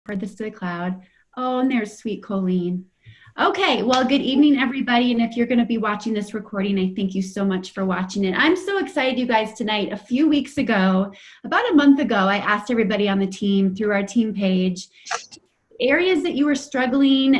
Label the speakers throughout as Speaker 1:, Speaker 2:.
Speaker 1: this to the cloud. Oh, and there's sweet Colleen. Okay, well, good evening, everybody. And if you're going to be watching this recording, I thank you so much for watching it. I'm so excited, you guys, tonight. A few weeks ago, about a month ago, I asked everybody on the team through our team page areas that you were struggling,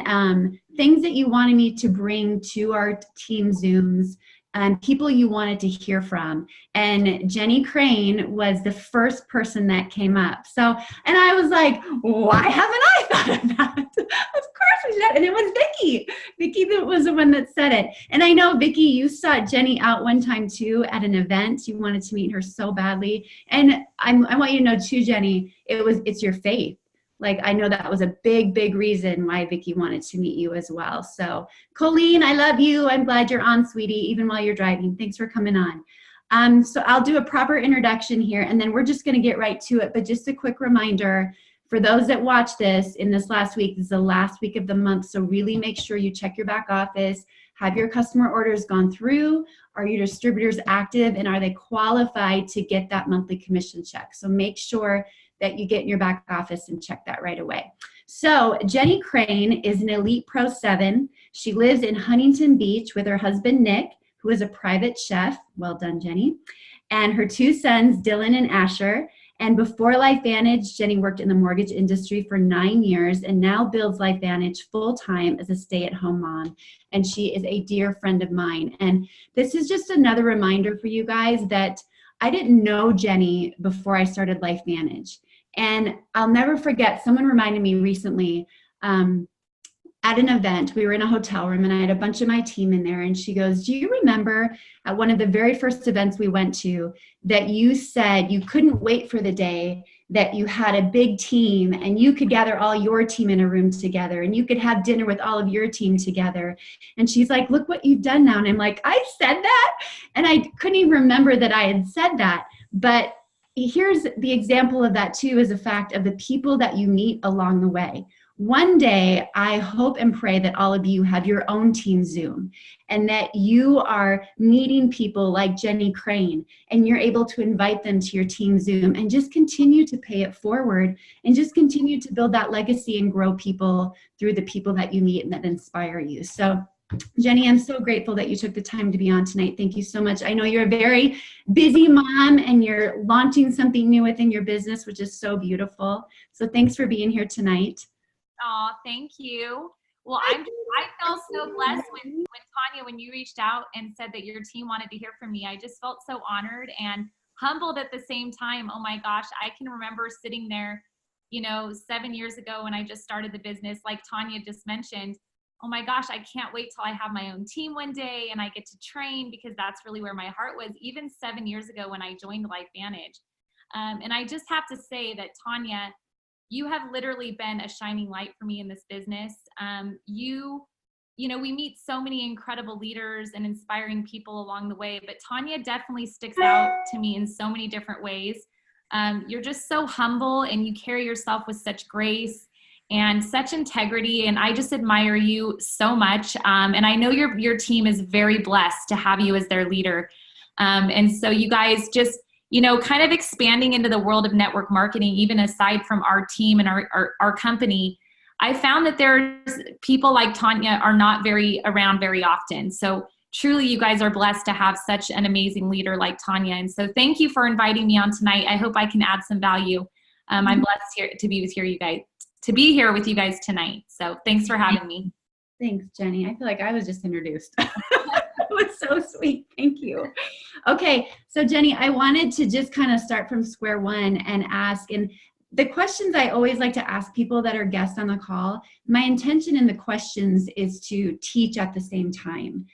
Speaker 1: things that you wanted me to bring to our team Zooms, and people you wanted to hear from. And Jenny Crane was the first person that came up. So, and I was like, why haven't I thought of that? Of course we should. And it was Vicki. Vicki that was the one that said it. And I know, Vicki, you sought Jenny out one time too at an event. You wanted to meet her so badly. And I want you to know too, Jenny, it's your faith. Like, I know that was a big, big reason why Vicki wanted to meet you as well. So, Colleen, I love you. I'm glad you're on, sweetie, even while you're driving. Thanks for coming on. So I'll do a proper introduction here, and then we're just going to get right to it. But just a quick reminder, for those that watch this in this last week, this is the last week of the month, so really make sure you check your back office. Have your customer orders gone through? Are your distributors active? And are they qualified to get that monthly commission check? So make sure that you get in your back office and check that right away. So Jenny Crane is an Elite Pro 7. She lives in Huntington Beach with her husband, Nick, who is a private chef. Well done, Jenny. And her two sons, Dylan and Asher. And before LifeVantage, Jenny worked in the mortgage industry for 9 years and now builds LifeVantage full-time as a stay-at-home mom. And she is a dear friend of mine. And this is just another reminder for you guys that I didn't know Jenny before I started LifeVantage. And I'll never forget, someone reminded me recently at an event, we were in a hotel room and I had a bunch of my team in there, and she goes, do you remember at one of the very first events we went to that you said you couldn't wait for the day that you had a big team and you could gather all your team in a room together and you could have dinner with all of your team together? And she's like, look what you've done now. And I'm like, I said that? And I couldn't even remember that I had said that. But here's the example of that too, is the fact of the people that you meet along the way. One day, I hope and pray that all of you have your own team Zoom and that you are meeting people like Jenny Crane and you're able to invite them to your team Zoom and just continue to pay it forward and just continue to build that legacy and grow people through the people that you meet and that inspire you. So Jenny, I'm so grateful that you took the time to be on tonight. Thank you so much. I know you're a very busy mom and you're launching something new within your business, which is so beautiful. So thanks for being here tonight.
Speaker 2: Oh, thank you. Well, I felt so blessed when Tonya, when you reached out and said that your team wanted to hear from me. I just felt so honored and humbled at the same time. Oh my gosh, I can remember sitting there, 7 years ago when I just started the business, like Tonya just mentioned. Oh my gosh, I can't wait till I have my own team one day and I get to train, because that's really where my heart was, even 7 years ago when I joined LifeVantage. And I just have to say that, Tonya, you have literally been a shining light for me in this business. We meet so many incredible leaders and inspiring people along the way, but Tonya definitely sticks out to me in so many different ways. You're just so humble and you carry yourself with such grace and such integrity, and I just admire you so much. And I know your team is very blessed to have you as their leader. And so you guys just, kind of expanding into the world of network marketing, even aside from our team and our company, I found that there's people like Tonya are not around very often. So truly you guys are blessed to have such an amazing leader like Tonya. And so thank you for inviting me on tonight. I hope I can add some value. I'm blessed to be here with you guys tonight. So thanks for having me.
Speaker 1: Thanks, Jenny. I feel like I was just introduced. It was so sweet. Thank you. Okay, so Jenny, I wanted to just kind of start from square one and ask, and the questions I always like to ask people that are guests on the call, my intention in the questions is to teach at the same time.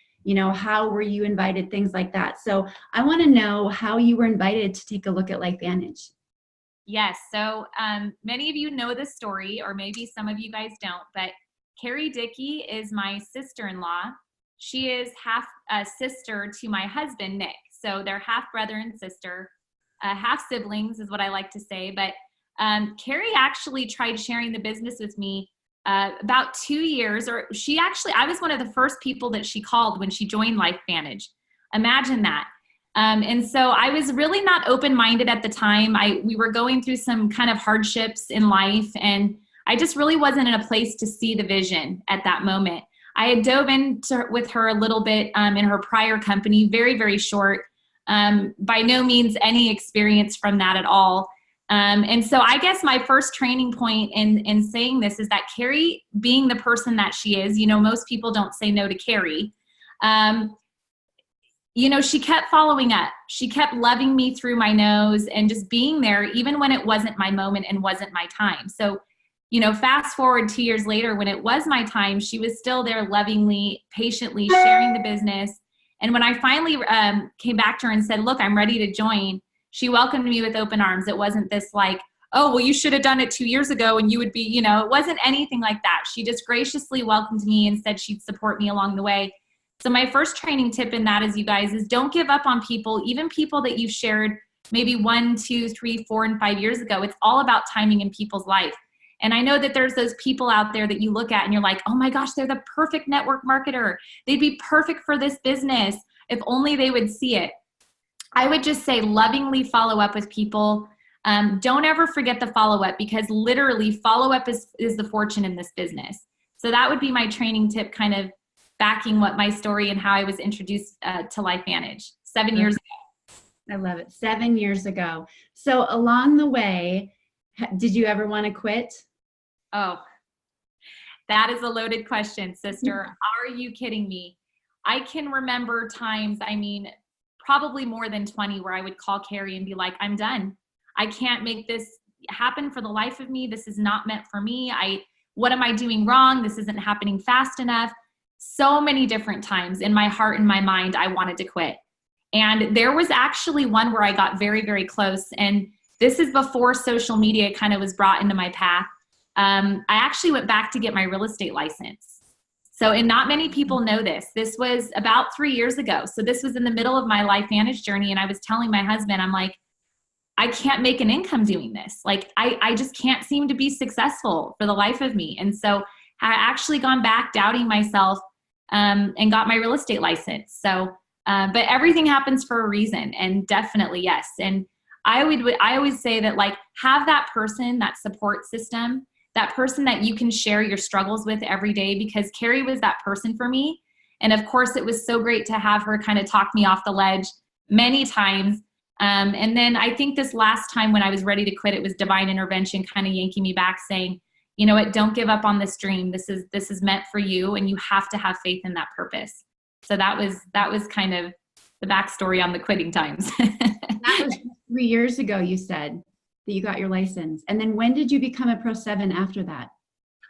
Speaker 1: How were you invited, things like that. So I want to know how you were invited to take a look at LifeVantage.
Speaker 2: Yes, so many of you know this story, or maybe some of you guys don't, but Carey is my sister-in-law. She is half sister to my husband, Nick. So they're half brother and sister, half siblings is what I like to say. But Carey actually tried sharing the business with me about 2 years, or I was one of the first people that she called when she joined LifeVantage. Imagine that. And so I was really not open-minded at the time. We were going through some kind of hardships in life, and I just really wasn't in a place to see the vision at that moment. I had dove into with her a little bit in her prior company, very, very short, by no means any experience from that at all. And so I guess my first training point in saying this is that Carey, being the person that she is, most people don't say no to Carey. She kept following up. She kept loving me through my nose and just being there, even when it wasn't my moment and wasn't my time. So, fast forward 2 years later, when it was my time, she was still there lovingly, patiently sharing the business. And when I finally came back to her and said, look, I'm ready to join, she welcomed me with open arms. It wasn't this like, oh, well, you should have done it 2 years ago and you would be, it wasn't anything like that. She just graciously welcomed me and said she'd support me along the way. So my first training tip in that is, you guys, is don't give up on people, even people that you've shared maybe 1, 2, 3, 4, and 5 years ago. It's all about timing in people's life. And I know that there's those people out there that you look at and you're like, oh my gosh, they're the perfect network marketer. They'd be perfect for this business if only they would see it. I would just say lovingly follow up with people. Don't ever forget the follow-up, because literally follow-up is the fortune in this business. So that would be my training tip, kind of backing what my story and how I was introduced to LifeVantage 7 years ago.
Speaker 1: I love it. 7 years ago. So along the way, did you ever want to quit?
Speaker 2: Oh, that is a loaded question, sister. Are you kidding me? I can remember times, probably more than 20, where I would call Carey and be like, I'm done. I can't make this happen for the life of me. This is not meant for me. What am I doing wrong? This isn't happening fast enough. So many different times in my heart and my mind, I wanted to quit. And there was actually one where I got very, very close. And this is before social media kind of was brought into my path. I actually went back to get my real estate license. So, and not many people know this. This was about 3 years ago. So this was in the middle of my LifeVantage journey. And I was telling my husband, I'm like, I can't make an income doing this. Like, I just can't seem to be successful for the life of me. And so I actually gone back doubting myself and got my real estate license. So, but everything happens for a reason, and definitely yes. And I always say that, like, have that person, that support system, that person that you can share your struggles with every day, because Carey was that person for me. And of course, it was so great to have her kind of talk me off the ledge many times. And then I think this last time when I was ready to quit, it was divine intervention kind of yanking me back, saying, you know what, don't give up on this dream. This is meant for you, and you have to have faith in that purpose. So that was kind of the backstory on the quitting times.
Speaker 1: That was 3 years ago, you said, that you got your license. And then when did you become a Pro 7 after that?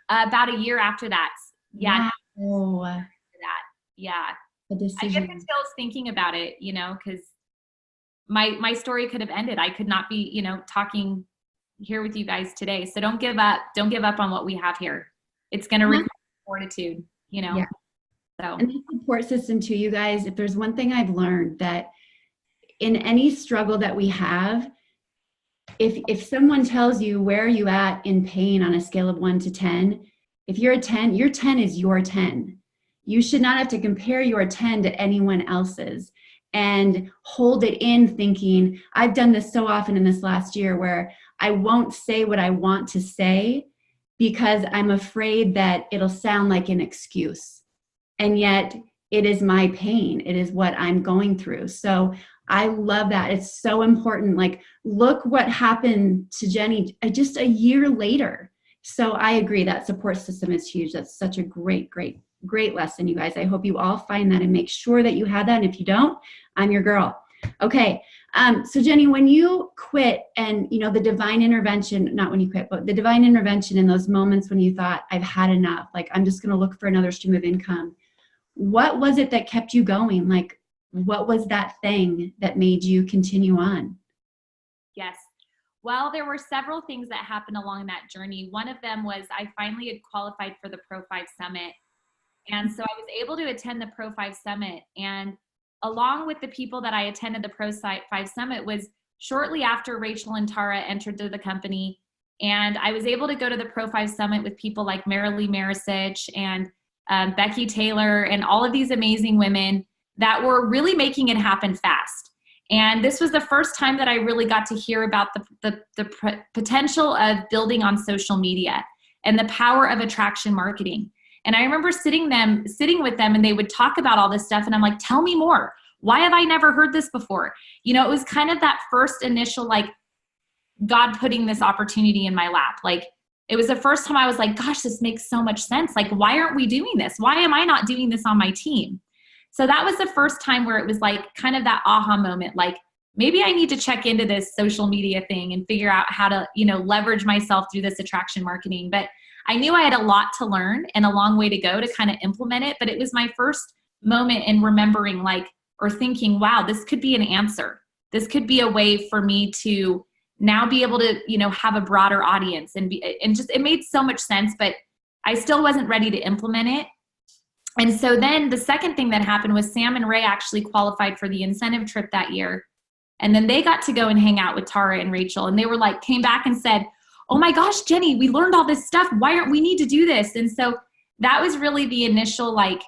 Speaker 2: About a year after that. Yeah.
Speaker 1: Wow.
Speaker 2: After that. Yeah.
Speaker 1: The decision.
Speaker 2: I guess until I was thinking about it, because my story could have ended. I could not be, talking here with you guys today. So don't give up. Don't give up on what we have here. It's going to require fortitude,
Speaker 1: Yeah.
Speaker 2: So.
Speaker 1: And the support system too, you guys, if there's one thing I've learned, that in any struggle that we have, if someone tells you where are you at in pain on a scale of 1 to 10, if you're a 10, your 10 is your 10. You should not have to compare your 10 to anyone else's and hold it in thinking, I've done this so often in this last year where I won't say what I want to say because I'm afraid that it'll sound like an excuse. And yet it is my pain. It is what I'm going through. So I love that. It's so important. Like, look what happened to Jenny just a year later. So I agree that support system is huge. That's such a great lesson, you guys. I hope you all find that and make sure that you have that. And if you don't, I'm your girl. Okay. So Jenny, when you quit and, the divine intervention, not when you quit, but the divine intervention in those moments when you thought, I've had enough, like, I'm just going to look for another stream of income. What was it that kept you going? Like, what was that thing that made you continue on?
Speaker 2: Yes. Well, there were several things that happened along that journey. One of them was I finally had qualified for the Pro 5 Summit. And so I was able to attend the Pro 5 Summit. And along with the people that I attended the Pro 5 Summit was shortly after Rachel and Tara entered the company. And I was able to go to the Pro 5 Summit with people like Marilee Marisich and Becky Taylor and all of these amazing women that were really making it happen fast. And this was the first time that I really got to hear about the potential of building on social media. and the power of attraction marketing. And I remember sitting with them and they would talk about all this stuff. And I'm like, tell me more. Why have I never heard this before? You know, it was kind of that first initial, like, God putting this opportunity in my lap. Like, it was the first time I was like, gosh, this makes so much sense. Like, why aren't we doing this? Why am I not doing this on my team? So that was the first time where it was like kind of that aha moment. Like, maybe I need to check into this social media thing and figure out how to, you know, leverage myself through this attraction marketing. But I knew I had a lot to learn and a long way to go to kind of implement it. But it was my first moment in remembering, like, or thinking, wow, this could be an answer. This could be a way for me to now be able to, you know, have a broader audience and just, it made so much sense, but I still wasn't ready to implement it. And so then the second thing that happened was Sam and Ray actually qualified for the incentive trip that year. And then they got to go and hang out with Tara and Rachel. And they were like, came back and said, oh my gosh, Jenny, we learned all this stuff. Why aren't we need to do this? And so that was really the initial, like,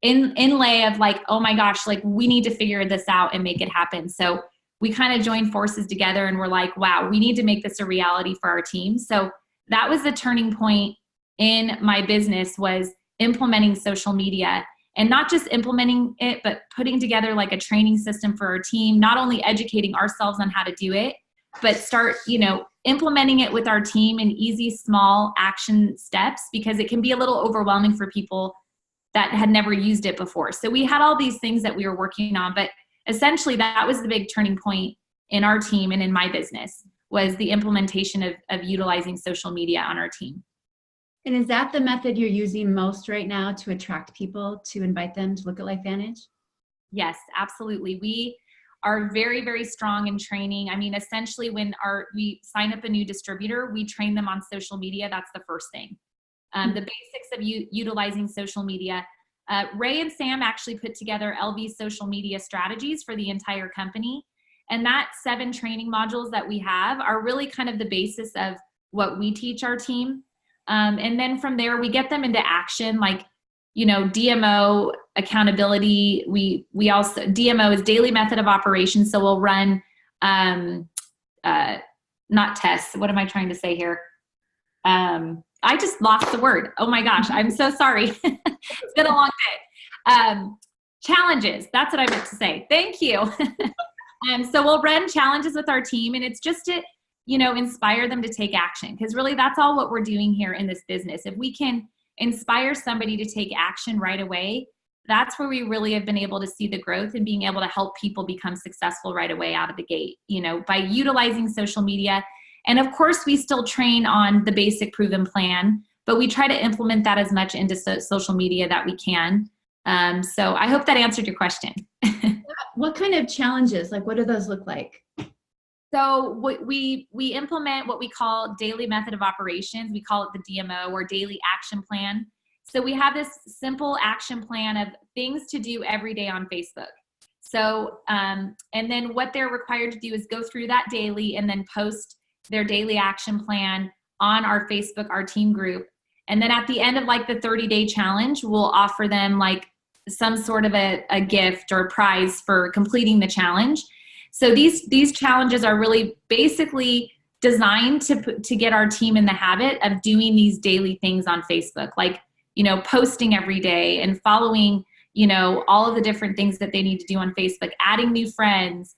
Speaker 2: inlay of like, oh my gosh, like, we need to figure this out and make it happen. So we kind of joined forces together and we're like, wow, we need to make this a reality for our team. So that was the turning point in my business, was implementing social media, and not just implementing it, but putting together like a training system for our team, not only educating ourselves on how to do it, but start, you know, implementing it with our team in easy, small action steps, because it can be a little overwhelming for people that had never used it before. So we had all these things that we were working on, but essentially that was the big turning point in our team and in my business, was the implementation of utilizing social media on our team.
Speaker 1: And is that the method you're using most right now to attract people, to invite them to look at LifeVantage?
Speaker 2: Yes, absolutely. We are very, very strong in training. I mean, essentially when we sign up a new distributor, we train them on social media. That's the first thing. The basics of utilizing social media. Ray and Sam actually put together LV's social media strategies for the entire company. And that 7 training modules that we have are really kind of the basis of what we teach our team. And then from there, we get them into action, like, you know, DMO accountability. We also, DMO is daily method of operation. So we'll run, not tests. What am I trying to say here? I just lost the word. Oh my gosh. I'm so sorry. It's been a long day. Challenges. That's what I meant to say. Thank you. So we'll run challenges with our team, and it's just to, you know, inspire them to take action. Because really that's all what we're doing here in this business. If we can inspire somebody to take action right away, that's where we really have been able to see the growth and being able to help people become successful right away out of the gate, you know, by utilizing social media. And of course, we still train on the basic proven plan, but we try to implement that as much into social media that we can. So I hope that answered your question.
Speaker 1: What kind of challenges, like what do those look like?
Speaker 2: So we implement what we call daily method of operations. We call it the DMO, or daily action plan. So we have this simple action plan of things to do every day on Facebook. So, and then what they're required to do is go through that daily and then post their daily action plan on our Facebook, our team group. And then at the end of like the 30-day challenge, we'll offer them like some sort of a gift or a prize for completing the challenge. So these challenges are really basically designed to get our team in the habit of doing these daily things on Facebook, like, you know, posting every day and following, you know, all of the different things that they need to do on Facebook, adding new friends,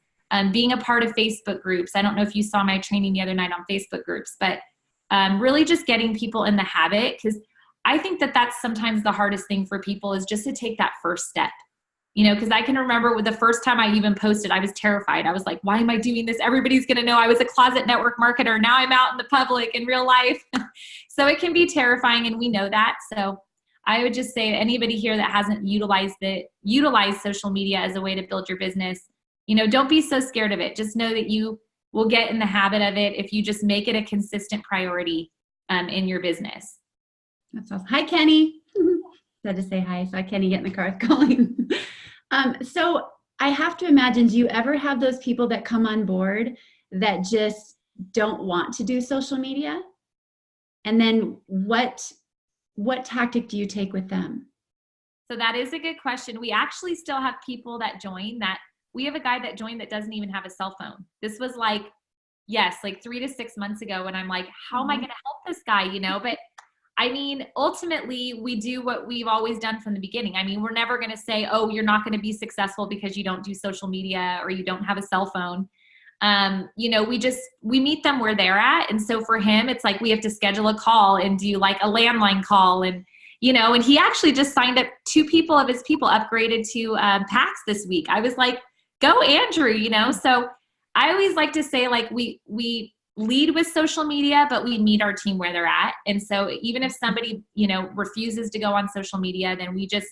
Speaker 2: being a part of Facebook groups. I don't know if you saw my training the other night on Facebook groups, but really just getting people in the habit, because I think that that's sometimes the hardest thing for people, is just to take that first step. You know, because I can remember with the first time I even posted, I was terrified. I was like, why am I doing this? Everybody's going to know I was a closet network marketer. Now I'm out in the public in real life. So it can be terrifying, and we know that. So I would just say to anybody here that hasn't utilized social media as a way to build your business, you know, don't be so scared of it. Just know that you will get in the habit of it if you just make it a consistent priority in your business.
Speaker 1: That's awesome. Hi, Kenny. Said to say hi. So Kenny get in the car calling. So I have to imagine, do you ever have those people that come on board that just don't want to do social media? And then what tactic do you take with them?
Speaker 2: So that is a good question. We actually still have people that join that. We have a guy that joined that doesn't even have a cell phone. This was like Yes, like 3 to 6 months ago. And I'm like, how am I going to help this guy? But I mean, ultimately, we do what we've always done from the beginning. I mean, we're never going to say, oh, you're not going to be successful because you don't do social media or you don't have a cell phone. We meet them where they're at. And so for him, it's like we have to schedule a call and do like a landline call. And he actually just signed up 2 of his people upgraded to PAX this week. I was like, go Andrew, So I always like to say like we lead with social media, but we meet our team where they're at. And so even if somebody, refuses to go on social media, then we just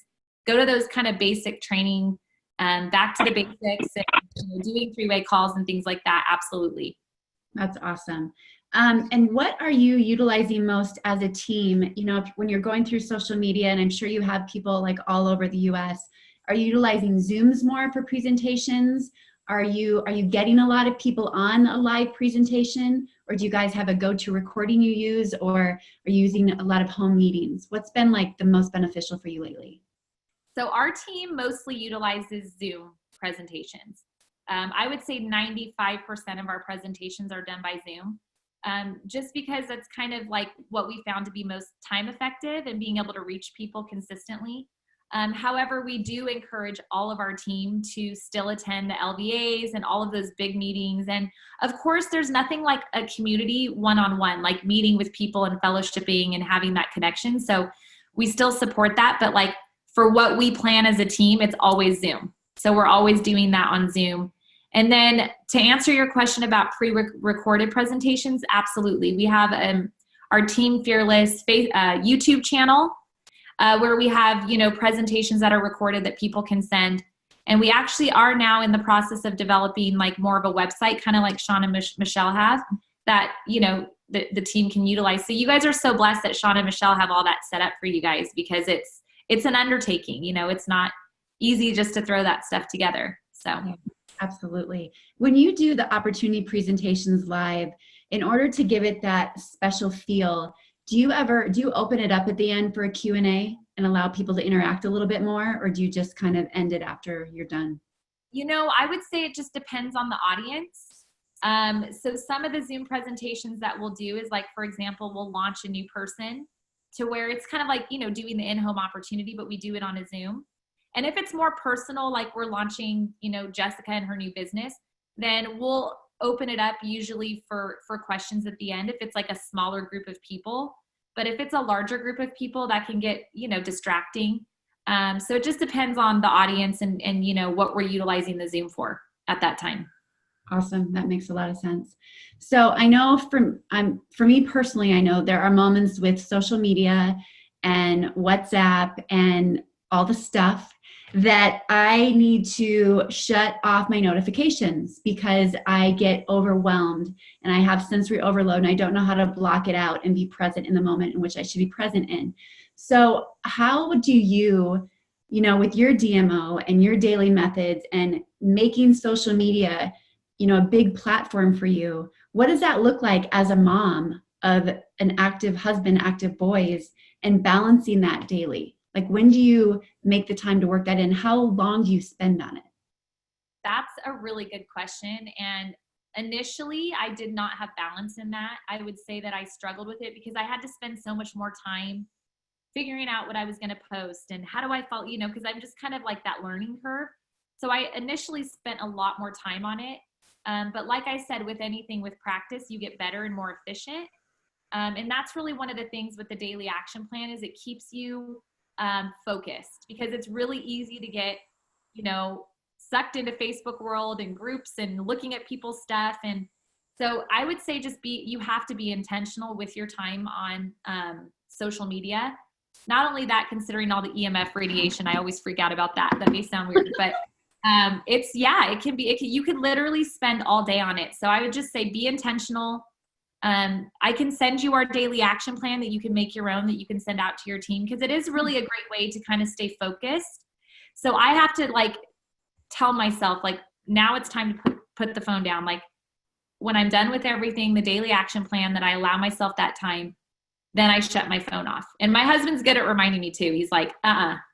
Speaker 2: go to those kind of basic training, back to the basics and doing 3-way calls and things like that. Absolutely.
Speaker 1: That's awesome. And what are you utilizing most as a team? When you're going through social media, and I'm sure you have people like all over the US, are you utilizing Zooms more for presentations? Are you getting a lot of people on a live presentation, or do you guys have a go-to recording you use, or are you using a lot of home meetings? What's been like the most beneficial for you lately?
Speaker 2: So our team mostly utilizes Zoom presentations. I would say 95% of our presentations are done by Zoom, just because that's kind of like what we found to be most time effective and being able to reach people consistently. However, we do encourage all of our team to still attend the LVAs and all of those big meetings. And of course, there's nothing like a community one-on-one, like meeting with people and fellowshipping and having that connection. So we still support that. But like for what we plan as a team, it's always Zoom. So we're always doing that on Zoom. And then to answer your question about pre-recorded presentations, absolutely. We have our Team Fearless YouTube channel, where we have, presentations that are recorded that people can send. And we actually are now in the process of developing like more of a website, kind of like Sean and Michelle have, that, the team can utilize. So you guys are so blessed that Sean and Michelle have all that set up for you guys, because it's an undertaking, it's not easy just to throw that stuff together. So.
Speaker 1: Yeah, absolutely. When you do the opportunity presentations live, in order to give it that special feel, do you open it up at the end for a Q&A and allow people to interact a little bit more, or do you just kind of end it after you're done?
Speaker 2: I would say it just depends on the audience. So some of the Zoom presentations that we'll do is like, for example, we'll launch a new person to where it's kind of like, doing the in-home opportunity, but we do it on a Zoom. And if it's more personal, like we're launching, Jessica and her new business, then we'll open it up usually for questions at the end if it's like a smaller group of people. But if it's a larger group of people, that can get, distracting. So it just depends on the audience and what we're utilizing the Zoom for at that time.
Speaker 1: Awesome. That makes a lot of sense. So I know for me personally, I know there are moments with social media and WhatsApp and all the stuff that I need to shut off my notifications because I get overwhelmed and I have sensory overload and I don't know how to block it out and be present in the moment in which I should be present in. So how do you, with your DMO and your daily methods and making social media, a big platform for you, what does that look like as a mom of an active husband, active boys, and balancing that daily? Like, when do you make the time to work that in? How long do you spend on it?
Speaker 2: That's a really good question. And initially, I did not have balance in that. I would say that I struggled with it because I had to spend so much more time figuring out what I was going to post and how do I follow, because I'm just kind of like that learning curve. So I initially spent a lot more time on it. But like I said, with anything with practice, you get better and more efficient. And that's really one of the things with the daily action plan is it keeps you focused, because it's really easy to get, sucked into Facebook world and groups and looking at people's stuff. And so I would say you have to be intentional with your time on social media. Not only that, considering all the EMF radiation, I always freak out about that. That may sound weird, but you could literally spend all day on it. So I would just say, be intentional. I can send you our daily action plan that you can make your own, that you can send out to your team, because it is really a great way to kind of stay focused. So I have to tell myself, now it's time to put the phone down. Like, when I'm done with everything, the daily action plan, that I allow myself that time, then I shut my phone off. And my husband's good at reminding me too. He's like,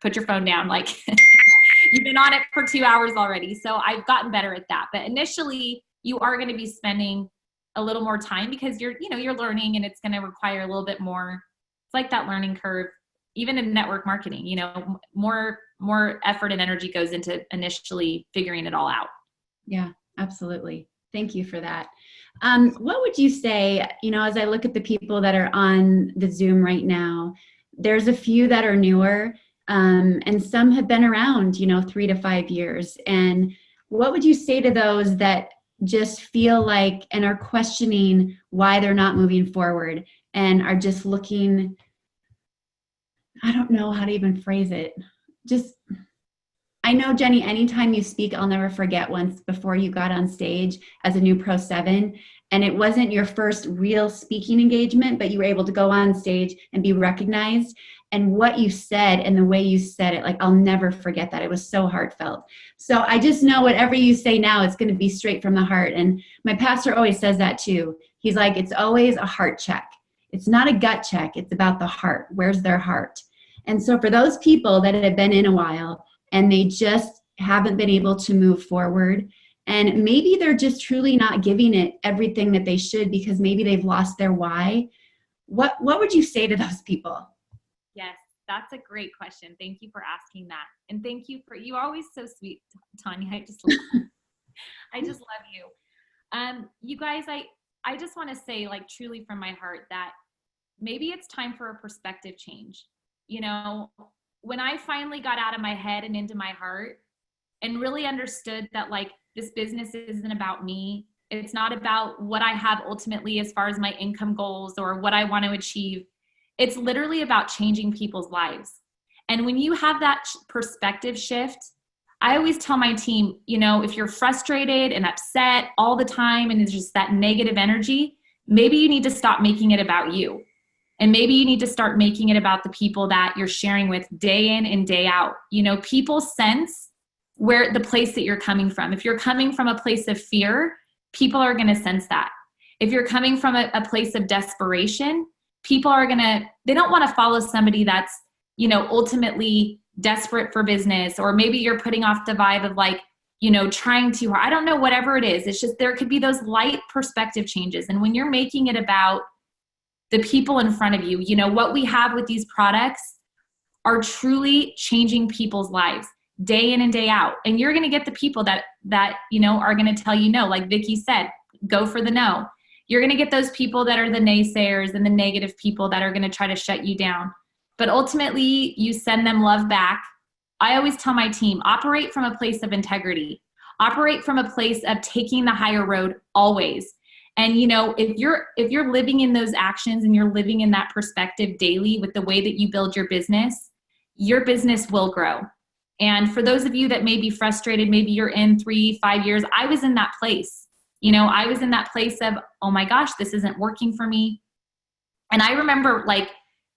Speaker 2: put your phone down. Like, you've been on it for 2 hours already. So I've gotten better at that. But initially, you are going to be spending a little more time because you're learning and it's going to require a little bit more. It's like that learning curve, even in network marketing, more effort and energy goes into initially figuring it all out.
Speaker 1: Yeah, absolutely. Thank you for that. What would you say, as I look at the people that are on the Zoom right now, there's a few that are newer, and some have been around, 3 to 5 years. And what would you say to those that just feel like and are questioning why they're not moving forward and are just looking, I don't know how to even phrase it. I know, Jenny, anytime you speak, I'll never forget once before you got on stage as a new Pro 7, and it wasn't your first real speaking engagement, but you were able to go on stage and be recognized. And what you said and the way you said it, I'll never forget that. It was so heartfelt. So I just know whatever you say now, it's going to be straight from the heart. And my pastor always says that too. He's like, it's always a heart check. It's not a gut check. It's about the heart. Where's their heart? And so for those people that have been in a while, and they just haven't been able to move forward. And maybe they're just truly not giving it everything that they should because maybe they've lost their why. What would you say to those people?
Speaker 2: Yes, that's a great question. Thank you for asking that. And thank you you're always so sweet, Tonya. I just love you. You guys, I just want to say, truly from my heart, that maybe it's time for a perspective change. When I finally got out of my head and into my heart and really understood that this business isn't about me. It's not about what I have ultimately as far as my income goals or what I want to achieve. It's literally about changing people's lives. And when you have that perspective shift, I always tell my team, if you're frustrated and upset all the time and it's just that negative energy, maybe you need to stop making it about you. And maybe you need to start making it about the people that you're sharing with day in and day out. People sense where the place that you're coming from. If you're coming from a place of fear, people are going to sense that. If you're coming from a place of desperation, people are they don't want to follow somebody that's, ultimately desperate for business, or maybe you're putting off the vibe of trying too hard. I don't know, whatever it is. It's just, there could be those light perspective changes. And when you're making it about the people in front of you, what we have with these products are truly changing people's lives day in and day out. And you're going to get the people that are going to tell you no, like Vicki said, go for the no. You're going to get those people that are the naysayers and the negative people that are going to try to shut you down. But ultimately, you send them love back. I always tell my team, operate from a place of integrity. Operate from a place of taking the higher road always. And, if you're living in those actions and you're living in that perspective daily with the way that you build your business will grow. And for those of you that may be frustrated, maybe you're in 3-5 years, I was in that place. I was in that place of, oh my gosh, this isn't working for me. And I remember,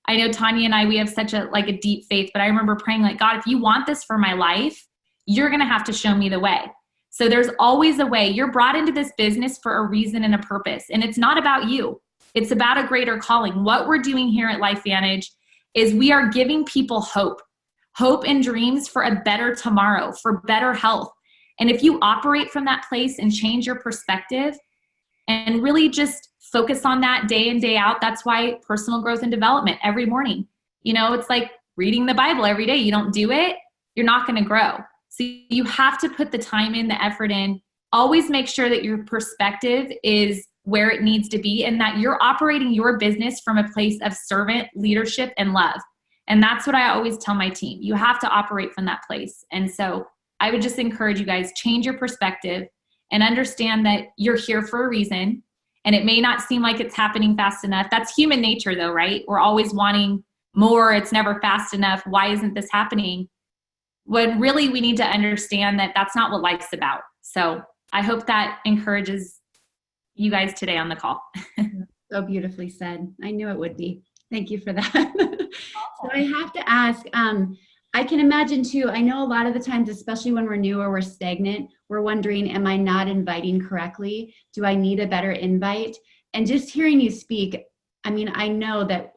Speaker 2: I know Tonya and I, we have such a deep faith, but I remember praying God, if you want this for my life, you're going to have to show me the way. So there's always a way. You're brought into this business for a reason and a purpose. And it's not about you. It's about a greater calling. What we're doing here at LifeVantage is we are giving people hope and dreams for a better tomorrow, for better health. And if you operate from that place and change your perspective and really just focus on that day in, day out, that's why personal growth and development every morning. It's like reading the Bible every day. You don't do it, you're not going to grow. So you have to put the time in, the effort in. Always make sure that your perspective is where it needs to be and that you're operating your business from a place of servant leadership and love. And that's what I always tell my team. You have to operate from that place. And so I would just encourage you guys, change your perspective and understand that you're here for a reason. And it may not seem like it's happening fast enough. That's human nature though, right? We're always wanting more. It's never fast enough. Why isn't this happening? When really we need to understand that that's not what life's about. So I hope that encourages you guys today on the call.
Speaker 1: So beautifully said. I knew it would be. Thank you for that. So I have to ask, I can imagine too, I know a lot of the times, especially when we're new or we're stagnant, we're wondering, am I not inviting correctly? Do I need a better invite? And just hearing you speak, I know that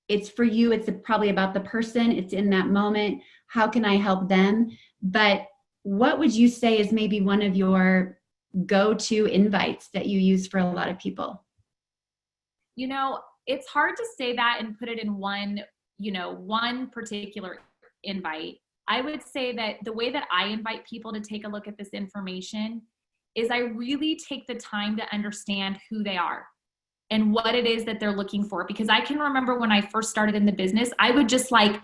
Speaker 1: it's for you, it's probably about the person, it's in that moment. How can I help them? But what would you say is maybe one of your go-to invites that you use for a lot of people?
Speaker 2: It's hard to say that and put it in one particular invite. I would say that the way that I invite people to take a look at this information is I really take the time to understand who they are and what it is that they're looking for. Because I can remember when I first started in the business, I would just like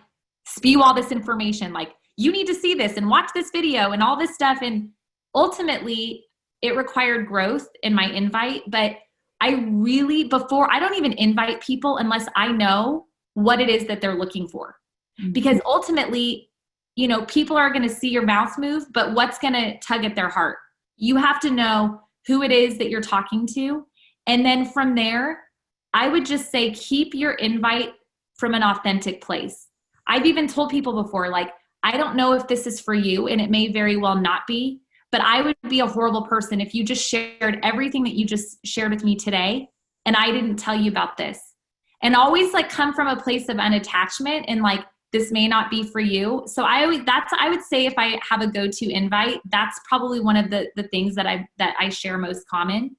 Speaker 2: spew all this information, like, you need to see this and watch this video and all this stuff. And ultimately it required growth in my invite. But I don't even invite people unless I know what it is that they're looking for. Because ultimately, people are going to see your mouth move, but what's going to tug at their heart? You have to know who it is that you're talking to. And then from there, I would just say, keep your invite from an authentic place. I've even told people before, like, I don't know if this is for you, and it may very well not be, but I would be a horrible person if you just shared everything that you just shared with me today and I didn't tell you about this. And always like come from a place of unattachment and like, this may not be for you. So I would say if I have a go-to invite, that's probably one of the things that I share most common.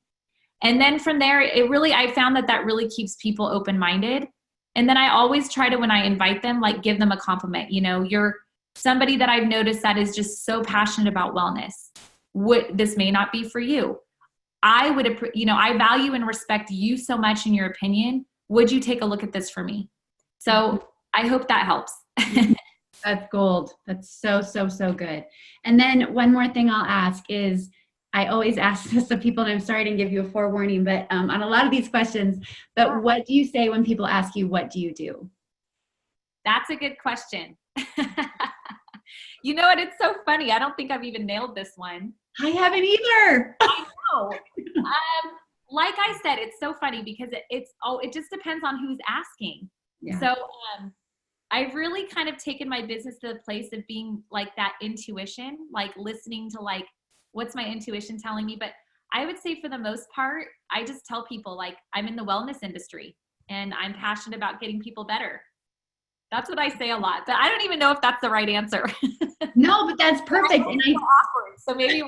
Speaker 2: And then from there, I found that really keeps people open-minded. And then I always try to, when I invite them, like give them a compliment. You're somebody that I've noticed that is just so passionate about wellness. This may not be for you. I value and respect you so much in your opinion. Would you take a look at this for me? So I hope that helps.
Speaker 1: That's gold. That's so, so, so good. And then one more thing I'll ask is, I always ask this of people, and I'm sorry to give you a forewarning, but on a lot of these questions, but what do you say when people ask you, what do you do?
Speaker 2: That's a good question. You know what? It's so funny. I don't think I've even nailed this one.
Speaker 1: I haven't either.
Speaker 2: I know. Like I said, it's so funny because it just depends on who's asking. Yeah. So I've really kind of taken my business to the place of being like that intuition, like listening to like, what's my intuition telling me? But I would say for the most part, I just tell people like, I'm in the wellness industry and I'm passionate about getting people better. That's what I say a lot, but I don't even know if that's the right answer.
Speaker 1: No, but that's perfect. And
Speaker 2: awkward, so maybe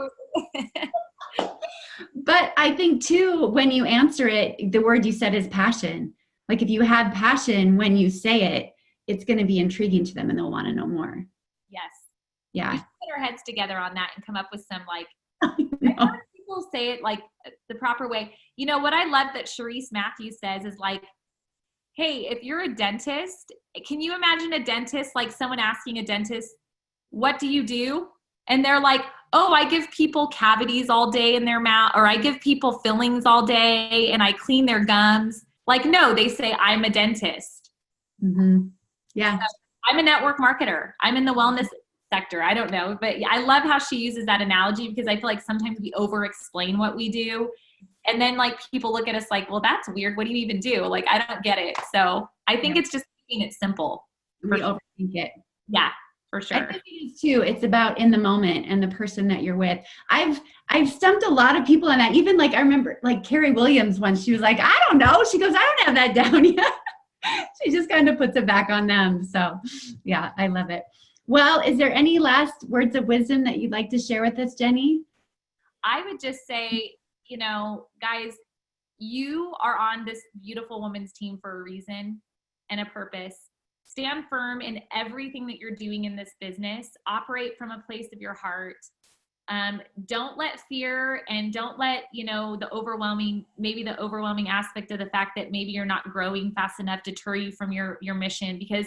Speaker 1: But I think too, when you answer it, the word you said is passion. Like if you have passion when you say it, it's going to be intriguing to them and they'll want to know more.
Speaker 2: Yes.
Speaker 1: Yeah.
Speaker 2: We should put our heads together on that and come up with some like, I heard people say it like the proper way. What I love that Sharice Matthews says is like, hey, if you're a dentist, can you imagine a dentist, like someone asking a dentist, what do you do? And they're like, oh, I give people cavities all day in their mouth, or I give people fillings all day and I clean their gums. Like, no, they say, I'm a dentist.
Speaker 1: Mm-hmm. Yeah.
Speaker 2: So I'm a network marketer. I'm in the wellness sector. I don't know, but I love how she uses that analogy because I feel like sometimes we over explain what we do. And then like people look at us like, well, that's weird. What do you even do? Like, I don't get it. So I think it's just keeping it simple.
Speaker 1: We overthink it.
Speaker 2: Yeah, for sure.
Speaker 1: I think it is too. It's about in the moment and the person that you're with. I've stumped a lot of people on that. Even like, I remember like Carey Williams once, she was like, I don't know. She goes, I don't have that down yet. She just kind of puts it back on them. So yeah, I love it. Well, is there any last words of wisdom that you'd like to share with us, Jenny?
Speaker 2: I would just say, guys, you are on this beautiful woman's team for a reason and a purpose. Stand firm in everything that you're doing in this business. Operate from a place of your heart. Don't let fear and don't let, the overwhelming aspect of the fact that maybe you're not growing fast enough deter you from your mission, because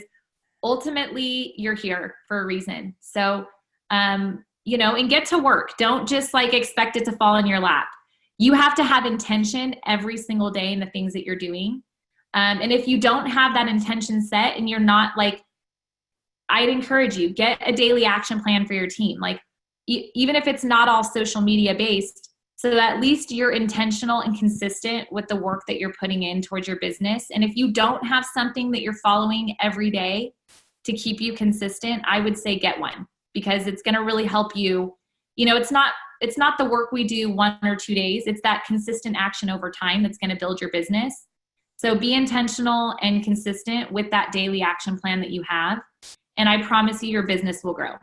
Speaker 2: ultimately you're here for a reason. So, and get to work. Don't just like expect it to fall in your lap. You have to have intention every single day in the things that you're doing. And if you don't have that intention set and you're not like, I'd encourage you, get a daily action plan for your team. Like even if it's not all social media based, so that at least you're intentional and consistent with the work that you're putting in towards your business. And if you don't have something that you're following every day to keep you consistent, I would say get one, because it's going to really help you. It's not the work we do 1 or 2 days. It's that consistent action over time that's going to build your business. So be intentional and consistent with that daily action plan that you have. And I promise you, your business will grow.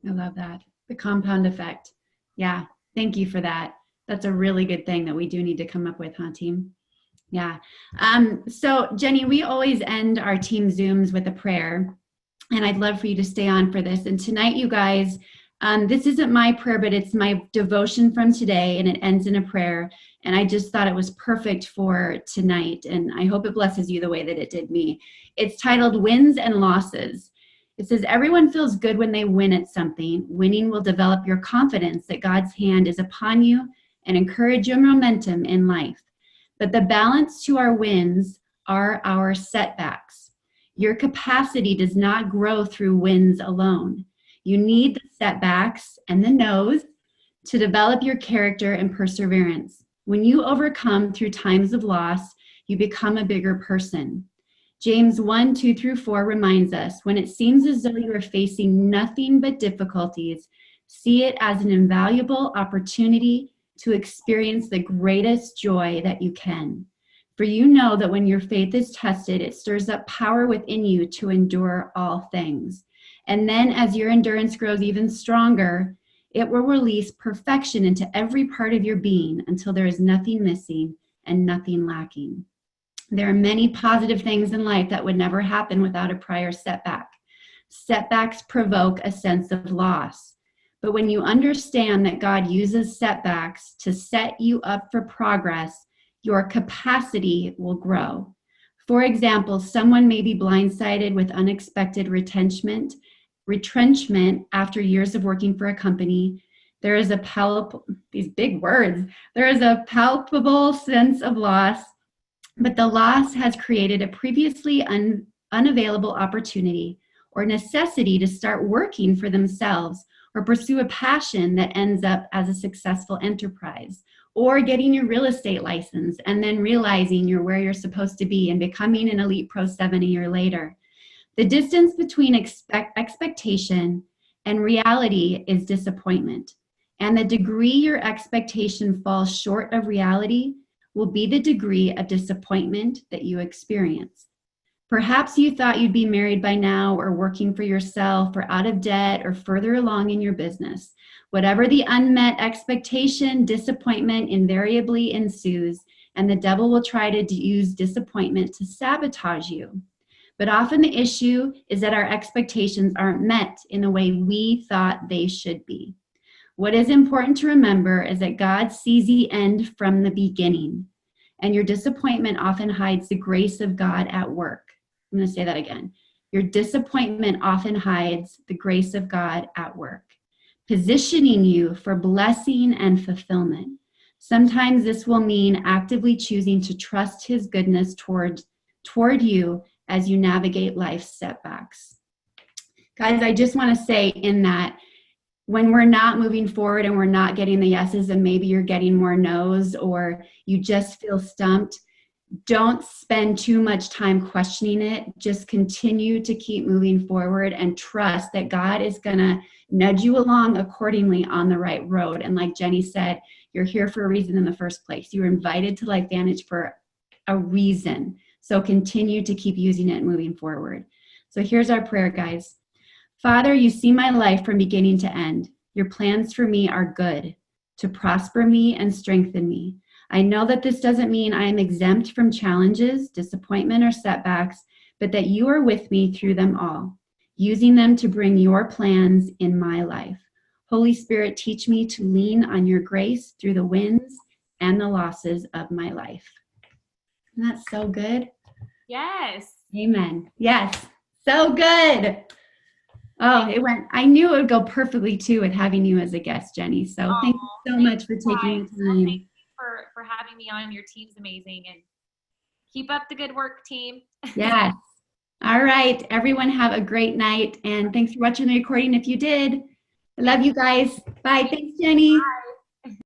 Speaker 1: I love that. The compound effect. Yeah. Thank you for that. That's a really good thing that we do need to come up with, huh, team? Yeah. So Jenny, we always end our team Zooms with a prayer, and I'd love for you to stay on for this. And tonight, you guys, this isn't my prayer, but it's my devotion from today, and it ends in a prayer. And I just thought it was perfect for tonight, and I hope it blesses you the way that it did me. It's titled Wins and Losses. It says, everyone feels good when they win at something. Winning will develop your confidence that God's hand is upon you and encourage your momentum in life. But the balance to our wins are our setbacks. Your capacity does not grow through wins alone. You need the setbacks and the no's to develop your character and perseverance. When you overcome through times of loss, you become a bigger person. James 1:2-4 reminds us, when it seems as though you are facing nothing but difficulties, see it as an invaluable opportunity to experience the greatest joy that you can. For you know that when your faith is tested, it stirs up power within you to endure all things. And then as your endurance grows even stronger, it will release perfection into every part of your being until there is nothing missing and nothing lacking. There are many positive things in life that would never happen without a prior setback. Setbacks provoke a sense of loss. But when you understand that God uses setbacks to set you up for progress, your capacity will grow. For example, someone may be blindsided with unexpected retrenchment after years of working for a company. There is a these big words. There is a palpable sense of loss, but the loss has created a previously unavailable opportunity or necessity to start working for themselves, or pursue a passion that ends up as a successful enterprise, or getting your real estate license and then realizing you're where you're supposed to be and becoming an elite Pro 7 a year later. The distance between expectation and reality is disappointment. And the degree your expectation falls short of reality will be the degree of disappointment that you experience. Perhaps you thought you'd be married by now, or working for yourself, or out of debt, or further along in your business. Whatever the unmet expectation, disappointment invariably ensues, and the devil will try to use disappointment to sabotage you. But often the issue is that our expectations aren't met in the way we thought they should be. What is important to remember is that God sees the end from the beginning, and your disappointment often hides the grace of God at work. I'm going to say that again. Your disappointment often hides the grace of God at work, positioning you for blessing and fulfillment. Sometimes this will mean actively choosing to trust His goodness toward you as you navigate life's setbacks. Guys, I just want to say in that, when we're not moving forward and we're not getting the yeses, and maybe you're getting more no's, or you just feel stumped, don't spend too much time questioning it. Just continue to keep moving forward and trust that God is going to nudge you along accordingly on the right road. And like Jenny said, you're here for a reason in the first place. You were invited to Life Vantage for a reason. So continue to keep using it and moving forward. So here's our prayer, guys. Father, you see my life from beginning to end. Your plans for me are good, to prosper me and strengthen me. I know that this doesn't mean I am exempt from challenges, disappointment, or setbacks, but that you are with me through them all, using them to bring your plans in my life. Holy Spirit, teach me to lean on your grace through the wins and the losses of my life. Isn't that so good?
Speaker 2: Yes.
Speaker 1: Amen. Yes. So good. Oh, I knew it would go perfectly too with having you as a guest, Jenny. So thank you so much for taking the time.
Speaker 2: Thank you for having me on. Your team's amazing, and keep up the good work, team.
Speaker 1: Yes. All right. Everyone have a great night, and thanks for watching the recording if you did. I love you guys. Bye. Thanks, Jenny.
Speaker 2: Bye.